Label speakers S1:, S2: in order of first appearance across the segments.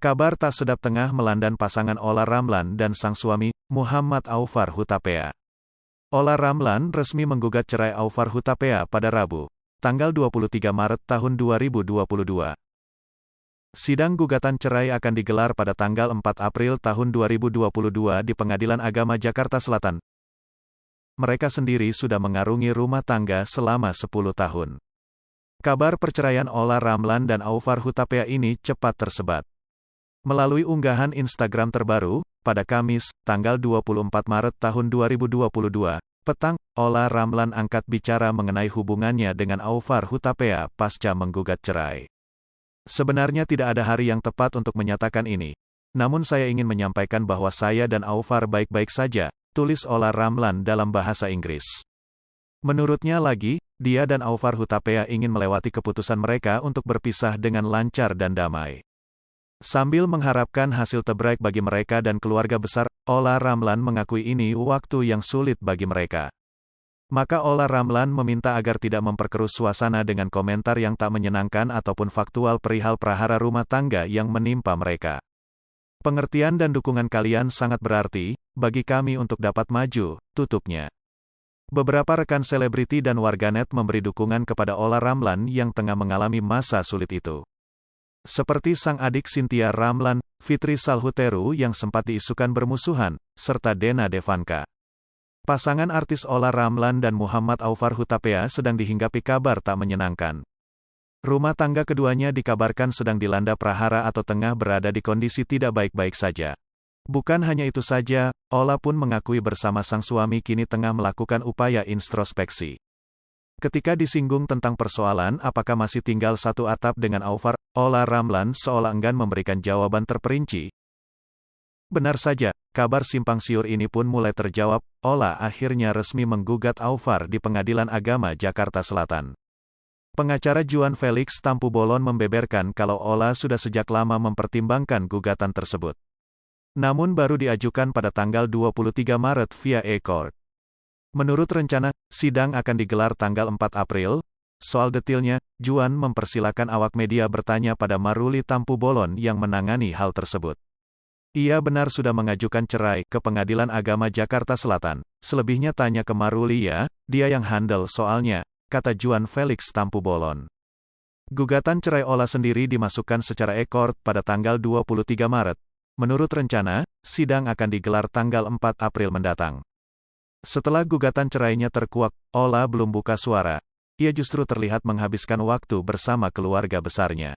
S1: Kabar tak sedap tengah melandang pasangan Ola Ramlan dan sang suami, Muhammad Aufar Hutapea. Ola Ramlan resmi menggugat cerai Aufar Hutapea pada Rabu, tanggal 23 Maret tahun 2022. Sidang gugatan cerai akan digelar pada tanggal 4 April tahun 2022 di Pengadilan Agama Jakarta Selatan. Mereka sendiri sudah mengarungi rumah tangga selama 10 tahun. Kabar perceraian Ola Ramlan dan Aufar Hutapea ini cepat tersebar. Melalui unggahan Instagram terbaru, pada Kamis, tanggal 24 Maret tahun 2022, petang, Ola Ramlan angkat bicara mengenai hubungannya dengan Aufar Hutapea pasca menggugat cerai. Sebenarnya tidak ada hari yang tepat untuk menyatakan ini. Namun saya ingin menyampaikan bahwa saya dan Aufar baik-baik saja, tulis Ola Ramlan dalam bahasa Inggris. Menurutnya lagi, dia dan Aufar Hutapea ingin melewati keputusan mereka untuk berpisah dengan lancar dan damai. Sambil mengharapkan hasil terbaik bagi mereka dan keluarga besar, Ola Ramlan mengakui ini waktu yang sulit bagi mereka. Maka Ola Ramlan meminta agar tidak memperkeruh suasana dengan komentar yang tak menyenangkan ataupun faktual perihal prahara rumah tangga yang menimpa mereka. Pengertian dan dukungan kalian sangat berarti bagi kami untuk dapat maju, tutupnya. Beberapa rekan selebriti dan warganet memberi dukungan kepada Ola Ramlan yang tengah mengalami masa sulit itu. Seperti sang adik Cynthia Ramlan, Fitri Salhuteru yang sempat diisukan bermusuhan, serta Dena Devanka. Pasangan artis Ola Ramlan dan Muhammad Aufar Hutapea sedang dihinggapi kabar tak menyenangkan. Rumah tangga keduanya dikabarkan sedang dilanda prahara atau tengah berada di kondisi tidak baik-baik saja. Bukan hanya itu saja, Ola pun mengakui bersama sang suami kini tengah melakukan upaya introspeksi. Ketika disinggung tentang persoalan apakah masih tinggal satu atap dengan Aufar, Ola Ramlan seolah enggan memberikan jawaban terperinci. Benar saja, kabar simpang siur ini pun mulai terjawab. Ola akhirnya resmi menggugat Aufar di Pengadilan Agama Jakarta Selatan. Pengacara Juan Felix Tampu Bolon membeberkan kalau Ola sudah sejak lama mempertimbangkan gugatan tersebut. Namun baru diajukan pada tanggal 23 Maret via e-court. Menurut rencana, sidang akan digelar tanggal 4 April. Soal detailnya, Juan mempersilakan awak media bertanya pada Maruli Tampu Bolon yang menangani hal tersebut. Ia benar sudah mengajukan cerai ke Pengadilan Agama Jakarta Selatan. Selebihnya tanya ke Maruli ya, dia yang handle soalnya, kata Juan Felix Tampu Bolon. Gugatan cerai Ola sendiri dimasukkan secara e-court pada tanggal 23 Maret. Menurut rencana, sidang akan digelar tanggal 4 April mendatang. Setelah gugatan cerainya terkuak, Ola belum buka suara. Ia justru terlihat menghabiskan waktu bersama keluarga besarnya.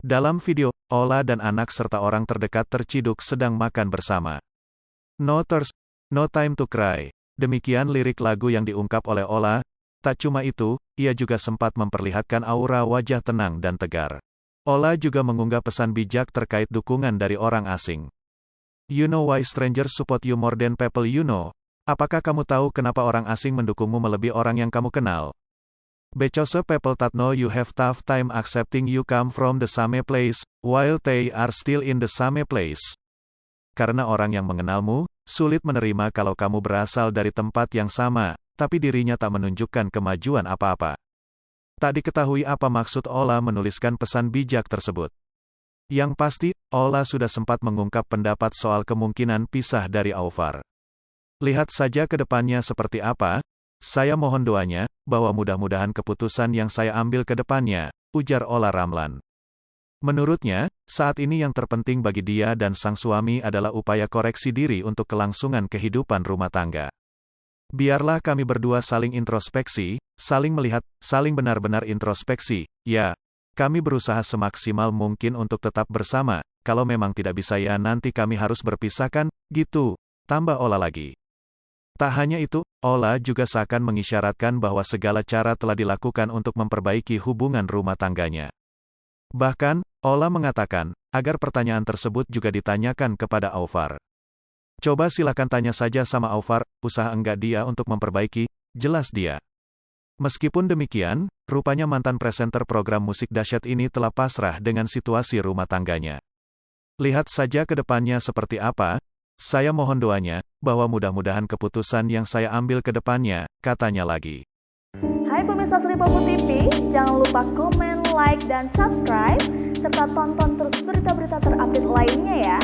S1: Dalam video, Ola dan anak serta orang terdekat terciduk sedang makan bersama. No tears, no time to cry. Demikian lirik lagu yang diungkap oleh Ola. Tak cuma itu, ia juga sempat memperlihatkan aura wajah tenang dan tegar. Ola juga mengunggah pesan bijak terkait dukungan dari orang asing. You know why strangers support you more than people you know? Apakah kamu tahu kenapa orang asing mendukungmu melebihi orang yang kamu kenal? Because people that know you have tough time accepting you come from the same place, while they are still in the same place. Karena orang yang mengenalmu, sulit menerima kalau kamu berasal dari tempat yang sama, tapi dirinya tak menunjukkan kemajuan apa-apa. Tak diketahui apa maksud Ola menuliskan pesan bijak tersebut. Yang pasti, Ola sudah sempat mengungkap pendapat soal kemungkinan pisah dari Aufar. Lihat saja ke depannya seperti apa. Saya mohon doanya, bahwa mudah-mudahan keputusan yang saya ambil ke depannya, ujar Ola Ramlan. Menurutnya, saat ini yang terpenting bagi dia dan sang suami adalah upaya koreksi diri untuk kelangsungan kehidupan rumah tangga. Biarlah kami berdua saling introspeksi, saling melihat, saling benar-benar introspeksi. Ya, kami berusaha semaksimal mungkin untuk tetap bersama. Kalau memang tidak bisa ya nanti kami harus berpisahkan, gitu, tambah Ola lagi. Tak hanya itu, Ola juga seakan mengisyaratkan bahwa segala cara telah dilakukan untuk memperbaiki hubungan rumah tangganya. Bahkan, Ola mengatakan, agar pertanyaan tersebut juga ditanyakan kepada Aufar. Coba silakan tanya saja sama Aufar, usaha enggak dia untuk memperbaiki, jelas dia. Meskipun demikian, rupanya mantan presenter program musik dahsyat ini telah pasrah dengan situasi rumah tangganya. Lihat saja ke depannya seperti apa. Saya mohon doanya, bahwa mudah-mudahan keputusan yang saya ambil ke depannya, katanya lagi.
S2: Hai pemirsa Sri Popo TV, jangan lupa komen, like, dan subscribe, serta tonton terus berita-berita terupdate lainnya ya.